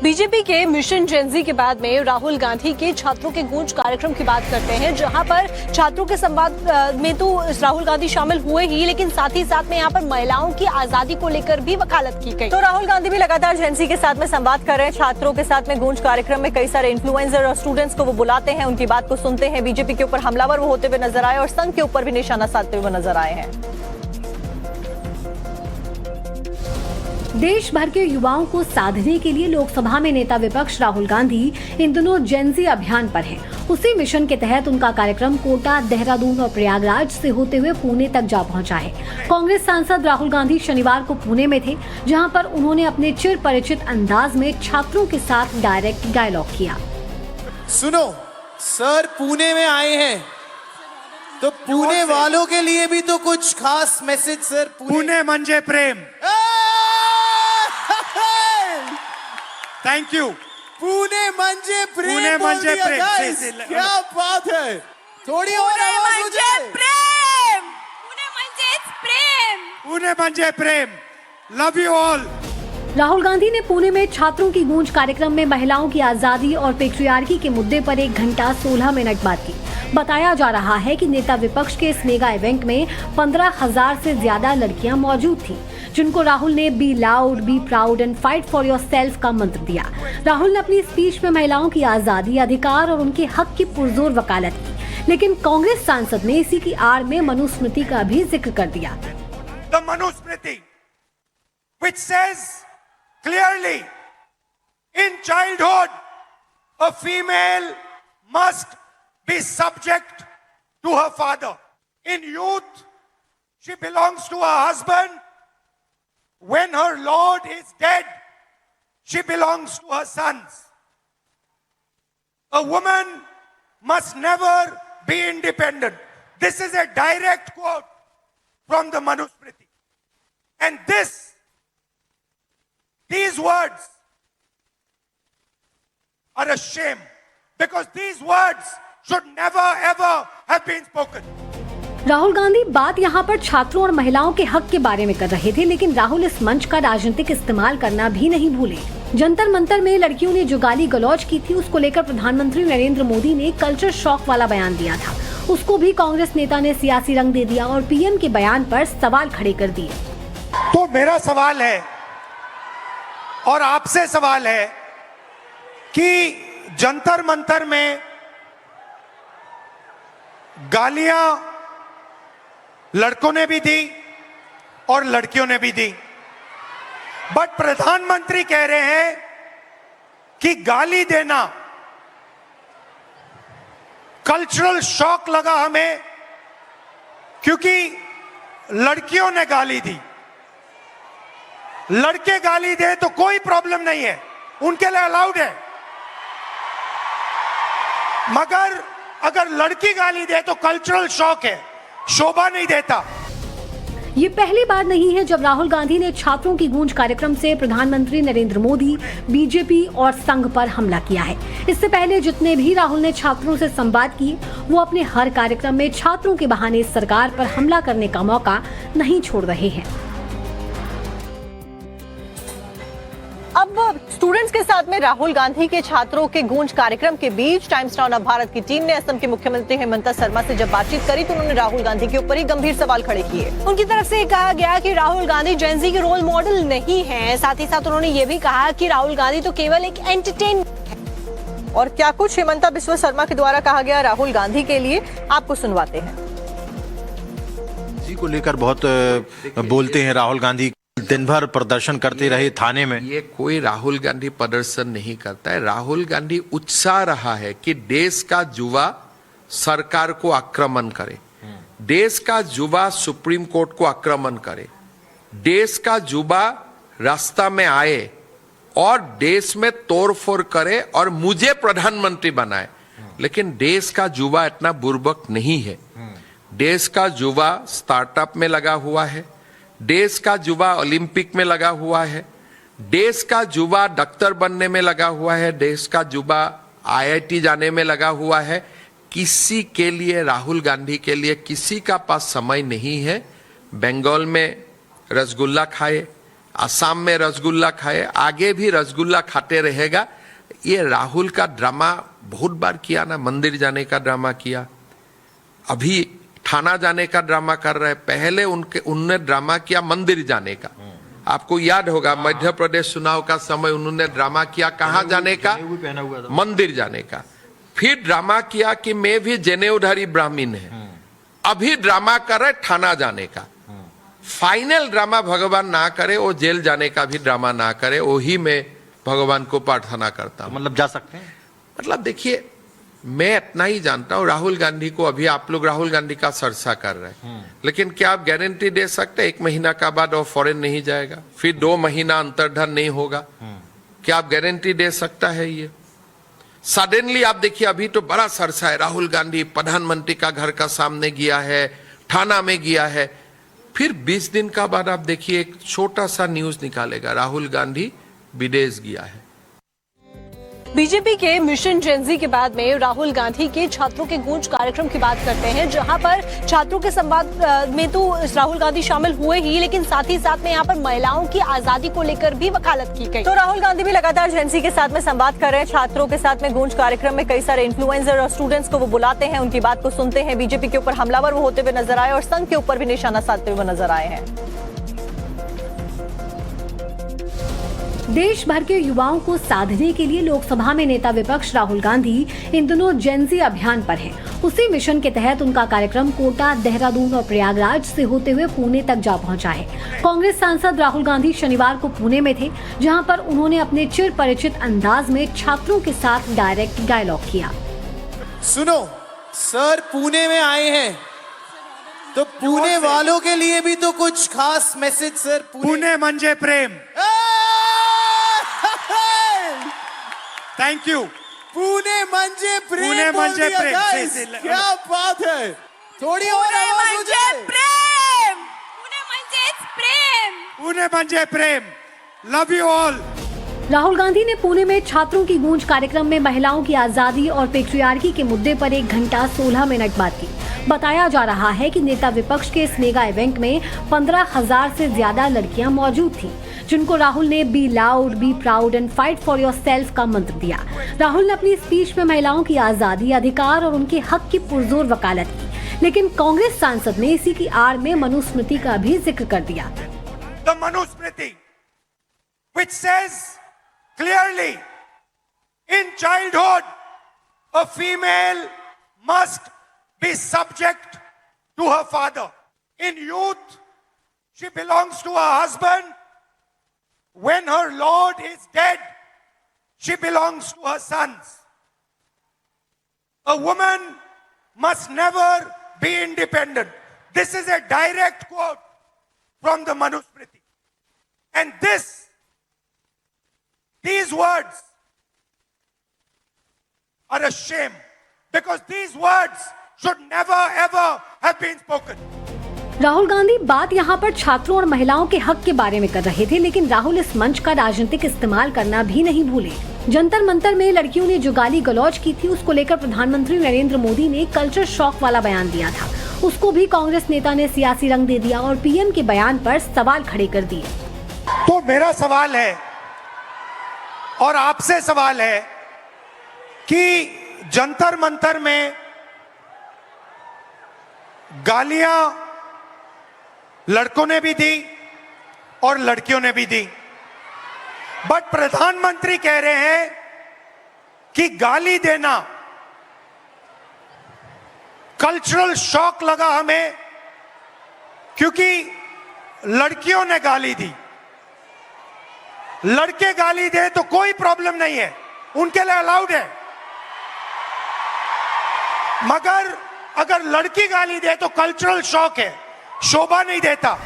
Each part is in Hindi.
बीजेपी के मिशन जेनजी के बाद में राहुल गांधी के छात्रों के गूंज कार्यक्रम की बात करते हैं, जहां पर छात्रों के संवाद में तो राहुल गांधी शामिल हुए ही, लेकिन साथ ही साथ में यहां पर महिलाओं की आजादी को लेकर भी वकालत की गई। तो राहुल गांधी भी लगातार जेनजी के साथ में संवाद कर रहे हैं। छात्रों के साथ में गूंज कार्यक्रम में कई सारे इन्फ्लुएंसर और स्टूडेंट्स को वो बुलाते हैं, उनकी बात को सुनते हैं। बीजेपी के ऊपर हमलावर वो होते हुए नजर आए और संघ के ऊपर भी निशाना साधते हुए नजर आए हैं। देश भर के युवाओं को साधने के लिए लोकसभा में नेता विपक्ष राहुल गांधी इन दिनों जेनजी अभियान पर हैं। उसी मिशन के तहत उनका कार्यक्रम कोटा, देहरादून और प्रयागराज से होते हुए पुणे तक जा पहुंचा है। कांग्रेस सांसद राहुल गांधी शनिवार को पुणे में थे, जहां पर उन्होंने अपने चिर परिचित अंदाज में छात्रों के साथ डायरेक्ट डायलॉग किया। सुनो सर, पुणे में आए हैं तो पुणे वालों के लिए भी तो कुछ खास मैसेज सर। पुणे म्हणजे प्रेम। Thank you. पुणे म्हणजे प्रेम। पुणे म्हणजे प्रेम। क्या बात है, थोड़ी और आवाज मुझे। प्रेम, पुणे म्हणजेच प्रेम। पुणे म्हणजे प्रेम। Love you all. Rahul Gandhi ने पुणे में छात्रों की गूंज कार्यक्रम में महिलाओं की आजादी और पेट्रियार्की के मुद्दे पर 1 घंटा 16 मिनट बात की। बताया जा रहा है कि नेता विपक्ष के इस मेगा इवेंट में 15,000 से ज्यादा लड़कियां मौजूद थीं, जिनको राहुल ने be loud, be proud and fight for yourself का मंत्र दिया। राहुल ने अपनी स्पीच में महिलाओं की आजादी, अधिकार और उनके हक की पुरजोर वकालत की, लेकिन कांग्रेस सांसद ने इसी की आड़ में मनुस्मृति का भी जिक्र कर दिया। The Manusmriti, which says clearly, in childhood, a female must be subject to her father. In youth, she belongs to her husband. When her lord is dead, she belongs to her sons. A woman must never be independent. This is a direct quote from the Manusmriti. And these words are a shame, because these words should never ever have been spoken. Rahul Gandhi बात यहाँ पर छात्रों और महिलाओं के हक के बारे में कर रहे थे, लेकिन राहुल इस मंच का राजनीतिक इस्तेमाल करना भी नहीं भूले। जंतर मंतर में लड़कियों ने जो गाली गलौज की थी, उसको लेकर प्रधानमंत्री नरेंद्र मोदी ने कल्चर शॉक वाला बयान दिया था। उसको भी कांग्रेस नेता ने सियासी रंग दे दिया और पीएम के बयान पर सवाल खड़े कर दिए। तो मेरा सवाल है और आपसे सवाल है कि जंतर मंतर में गालियां लड़कों ने भी दी और लड़कियों ने भी दी, बट प्रधानमंत्री कह रहे हैं कि गाली देना कल्चरल शॉक लगा हमें, क्योंकि लड़कियों ने गाली दी। लड़के गाली दे तो कोई प्रॉब्लम नहीं है, उनके लिए अलाउड है, मगर अगर लड़की गाली दे तो कल्चरल शॉक है, शोभा नहीं देता। ये पहली बार नहीं है जब राहुल गांधी ने छात्रों की गूंज कार्यक्रम से प्रधानमंत्री नरेंद्र मोदी, बीजेपी और संघ पर हमला किया है। इससे पहले जितने भी राहुल ने छात्रों से संवाद किए, वो अपने हर कार्यक्रम में छात्रों के बहाने सरकार पर हमला करने का मौका नहीं छोड़ रहे हैं। अब स्टूडेंट्स के साथ में राहुल गांधी के छात्रों के गूंज कार्यक्रम के बीच टाइम्स नाउ ऑफ भारत की टीम ने असम के मुख्यमंत्री हेमंत शर्मा से जब बातचीत करी तो उन्होंने राहुल गांधी के ऊपर ही गंभीर सवाल खड़े किए। उनकी तरफ से कहा गया कि राहुल गांधी जेनजी के रोल मॉडल नहीं हैं। साथ ही साथ उन्होंने ये भी कहा कि राहुल गांधी तो केवल एक एंटरटेन है। और क्या कुछ हेमंता बिस्वा शर्मा के द्वारा कहा गया राहुल गांधी के लिए, आपको सुनवाते हैं। जी को लेकर बहुत बोलते हैं राहुल गांधी, दिन भर प्रदर्शन करते रहे थाने में। ये कोई राहुल गांधी प्रदर्शन नहीं करता है। राहुल गांधी उत्साह रहा है कि देश का युवा सरकार को आक्रमण करे, देश का युवा सुप्रीम कोर्ट को आक्रमण करे, देश का युवा रास्ता में आए और देश में तोड़फोड़ करे और मुझे प्रधानमंत्री बनाए। लेकिन देश का युवा इतना बुर्बक नहीं है। देश का युवा स्टार्टअप में लगा हुआ है, देश का युवा ओलंपिक में लगा हुआ है, देश का युवा डॉक्टर बनने में लगा हुआ है, देश का युवा आईआईटी जाने में लगा हुआ है। किसी के लिए, राहुल गांधी के लिए किसी का पास समय नहीं है बंगाल में रसगुल्ला खाए, असम में रसगुल्ला खाए, आगे भी रसगुल्ला खाते रहेगा। ये राहुल का ड्रामा बहुत बार किया ना, मंदिर जाने का ड्रामा किया, अभी थाना जाने का ड्रामा कर रहे हैं। पहले उनने ड्रामा किया मंदिर जाने का। आपको याद होगा मध्य प्रदेश चुनाव का समय उन्होंने ड्रामा किया कहां जाने का, मंदिर जाने का। फिर ड्रामा किया कि मैं भी जनेऊधारी ब्राह्मण है। अभी ड्रामा कर रहे थाना जाने का। फाइनल ड्रामा भगवान ना करे, वो जेल जाने का भी ड्रामा ना करे, वही मैं भगवान को प्रार्थना करता हूं। मतलब जा सकते हैं। मतलब देखिए, मैं इतना ही जानता हूं, राहुल गांधी को अभी आप लोग राहुल गांधी का चर्चा कर रहे हैं, लेकिन क्या आप गारंटी दे सकते हैं 1 महीना का बाद वो फॉरेन नहीं जाएगा, फिर 2 महीना अंतर्धान नहीं होगा? क्या आप गारंटी दे सकता है? ये सडनली आप देखिए, अभी तो बड़ा चर्चा है, राहुल गांधी प्रधानमंत्री का घर का सामने गया है, थाना में गया है, फिर 20 दिन का बाद आप देखिए एक छोटा सा न्यूज निकालेगा, राहुल गांधी विदेश गया है। बीजेपी के मिशन जेनजी के बाद में राहुल गांधी के छात्रों के गूंज कार्यक्रम की बात करते हैं, जहां पर छात्रों के संवाद में तो राहुल गांधी शामिल हुए ही, लेकिन साथ ही साथ में यहां पर महिलाओं की आजादी को लेकर भी वकालत की गई। तो राहुल गांधी भी लगातार जेनजी के साथ में संवाद कर रहे हैं। छात्रों के साथ में गूंज कार्यक्रम में कई सारे इन्फ्लुएंसर और स्टूडेंट्स को वो बुलाते हैं, उनकी बात को सुनते हैं। बीजेपी के ऊपर हमलावर वो होते हुए नजर आए और संघ के ऊपर भी निशाना साधते हुए नजर आए हैं। देश भर के युवाओं को साधने के लिए लोकसभा में नेता विपक्ष राहुल गांधी इन दिनों जेनजी अभियान पर हैं। उसी मिशन के तहत उनका कार्यक्रम कोटा, देहरादून और प्रयागराज से होते हुए पुणे तक जा पहुंचा है। कांग्रेस सांसद राहुल गांधी शनिवार को पुणे में थे, जहां पर उन्होंने अपने चिर परिचित अंदाज में छात्रों के साथ डायरेक्ट डायलॉग किया। सुनो सर, पुणे में आए हैं तो पुणे वालों के लिए भी तो कुछ खास मैसेज सर। पुणे म्हणजे प्रेम। Thank you. पुणे म्हणजे प्रेम। पुणे म्हणजे प्रेम। guys, क्या बात है। थोड़ी और पुणे आवाज म्हणजे मुझे। प्रेम, पुणे म्हणजेच प्रेम, पुणे म्हणजे प्रेम। Love you all. Rahul Gandhi ने पुणे में छात्रों की गूंज कार्यक्रम में महिलाओं की आजादी और पेट्रियार्की के मुद्दे पर 1 घंटा 16 मिनट बात की। बताया जा रहा है कि नेता विपक्ष के इस मेगा इवेंट में 15,000 से ज्यादा लड़कियां मौजूद थीं, जिनको राहुल ने be loud, be proud and fight for yourself का मंत्र दिया। राहुल ने अपनी स्पीच में महिलाओं की आजादी, अधिकार और उनके हक की पुरजोर वकालत की, लेकिन कांग्रेस सांसद ने इसी की आड़ में मनुस्मृति का भी जिक्र कर दिया। The Manusmriti which says clearly in childhood a female must be subject to her father. In youth she belongs to her husband. When her lord is dead, she belongs to her sons. A woman must never be independent. This is a direct quote from the Manusmriti. And these words are a shame, because these words should never ever have been spoken. Rahul Gandhi बात यहाँ पर छात्रों और महिलाओं के हक के बारे में कर रहे थे, लेकिन राहुल इस मंच का राजनीतिक इस्तेमाल करना भी नहीं भूले। जंतर मंतर में लड़कियों ने जो गाली गलौज की थी, उसको लेकर प्रधानमंत्री नरेंद्र मोदी ने कल्चर शॉक वाला बयान दिया था। उसको भी कांग्रेस नेता ने सियासी रंग दे दिया और पीएम के बयान पर सवाल खड़े कर दिए। तो मेरा सवाल है और आपसे सवाल है कि जंतर मंतर में गालियां लड़कों ने भी दी और लड़कियों ने भी दी, बट प्रधानमंत्री कह रहे हैं कि गाली देना कल्चरल शॉक लगा हमें, क्योंकि लड़कियों ने गाली दी। लड़के गाली दे तो कोई प्रॉब्लम नहीं है, उनके लिए अलाउड है, मगर अगर लड़की गाली दे तो कल्चरल शॉक है, शोभा नहीं देता।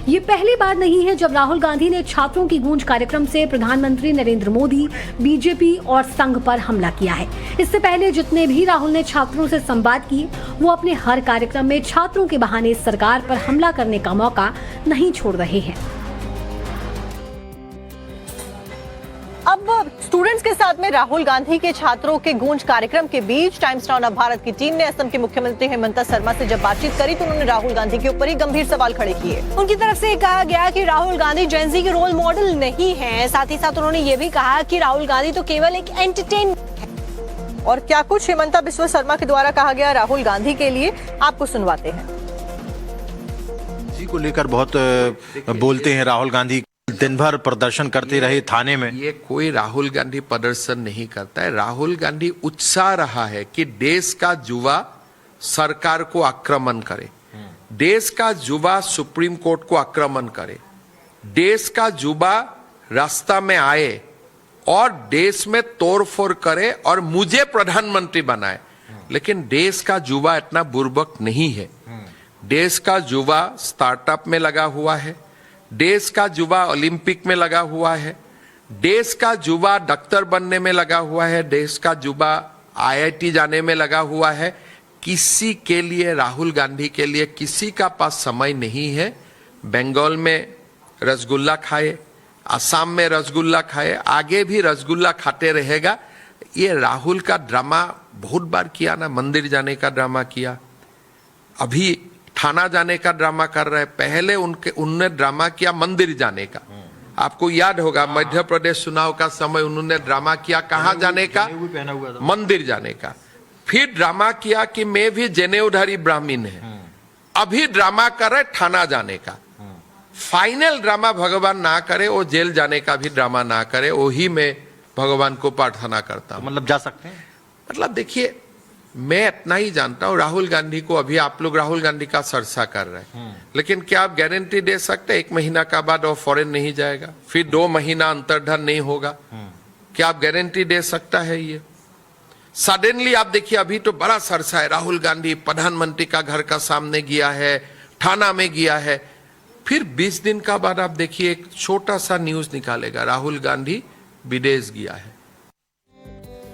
ये पहली बार नहीं है जब राहुल गांधी ने छात्रों की गूंज कार्यक्रम से प्रधानमंत्री नरेंद्र मोदी, बीजेपी और संघ पर हमला किया है। इससे पहले जितने भी राहुल ने छात्रों से संवाद किए, वो अपने हर कार्यक्रम में छात्रों के बहाने सरकार पर हमला करने का मौका नहीं छोड़ रहे हैं। अब अब स्टूडेंट्स के साथ में राहुल गांधी के छात्रों के गूंज कार्यक्रम के बीच टाइम्स नाउ भारत की टीम ने असम के मुख्यमंत्री हेमंत शर्मा से जब बातचीत करी तो उन्होंने राहुल गांधी के ऊपर ही गंभीर सवाल खड़े किए। उनकी तरफ से कहा गया कि राहुल गांधी जेनजी के रोल मॉडल नहीं है। साथ ही साथ उन्होंने ये भी कहा कि राहुल गांधी तो केवल एक एंटरटेन। और क्या कुछ हेमंता बिस्वा शर्मा के द्वारा कहा गया राहुल गांधी के लिए, आपको सुनवाते हैं। जी को लेकर बहुत बोलते हैं राहुल गांधी, दिन भर प्रदर्शन करते रहे थाने में। ये कोई राहुल गांधी प्रदर्शन नहीं करता है। राहुल गांधी उत्साह रहा है कि देश का युवा सरकार को आक्रमण करे, देश का युवा सुप्रीम कोर्ट को आक्रमण करे, देश का युवा रास्ता में आए और देश में तोड़फोड़ करे और मुझे प्रधानमंत्री बनाए। लेकिन देश का युवा इतना बुर्बक नहीं है। देश का युवा स्टार्टअप में लगा हुआ है, देश का युवा ओलंपिक में लगा हुआ है, देश का युवा डॉक्टर बनने में लगा हुआ है, देश का युवा आईआईटी जाने में लगा हुआ है। किसी के लिए, राहुल गांधी के लिए किसी का पास समय नहीं है। बंगाल में रसगुल्ला खाए, असम में रसगुल्ला खाए, आगे भी रसगुल्ला खाते रहेगा। ये राहुल का ड्रामा बहुत बार किया ना, मंदिर जाने का ड्रामा किया, अभी थाना जाने का ड्रामा कर रहे हैं। पहले उनने ड्रामा किया मंदिर जाने का। आपको याद होगा मध्य प्रदेश चुनाव का समय उन्होंने ड्रामा किया कहां जाने का, मंदिर जाने का। फिर ड्रामा किया कि मैं भी जनेऊधारी ब्राह्मण है। अभी ड्रामा कर रहे थाना जाने का। फाइनल ड्रामा भगवान ना करे, वो जेल जाने का भी ड्रामा ना करे, वही मैं भगवान को प्रार्थना करता हूं। मतलब जा सकते हैं। मतलब देखिए, मैं इतना ही जानता हूं राहुल गांधी को। अभी आप लोग राहुल गांधी का चर्चा कर रहे हैं, लेकिन क्या आप गारंटी दे सकते हैं 1 महीना का बाद वो फॉरेन नहीं जाएगा, फिर 2 महीना अंतर्धान नहीं होगा? क्या आप गारंटी दे सकता है? ये सडनली आप देखिए, अभी तो बड़ा चर्चा है, राहुल गांधी प्रधानमंत्री का घर का सामने गया है, थाना में गया है। फिर 20 दिन का बाद आप देखिए एक छोटा सा न्यूज निकालेगा, राहुल गांधी विदेश गया है।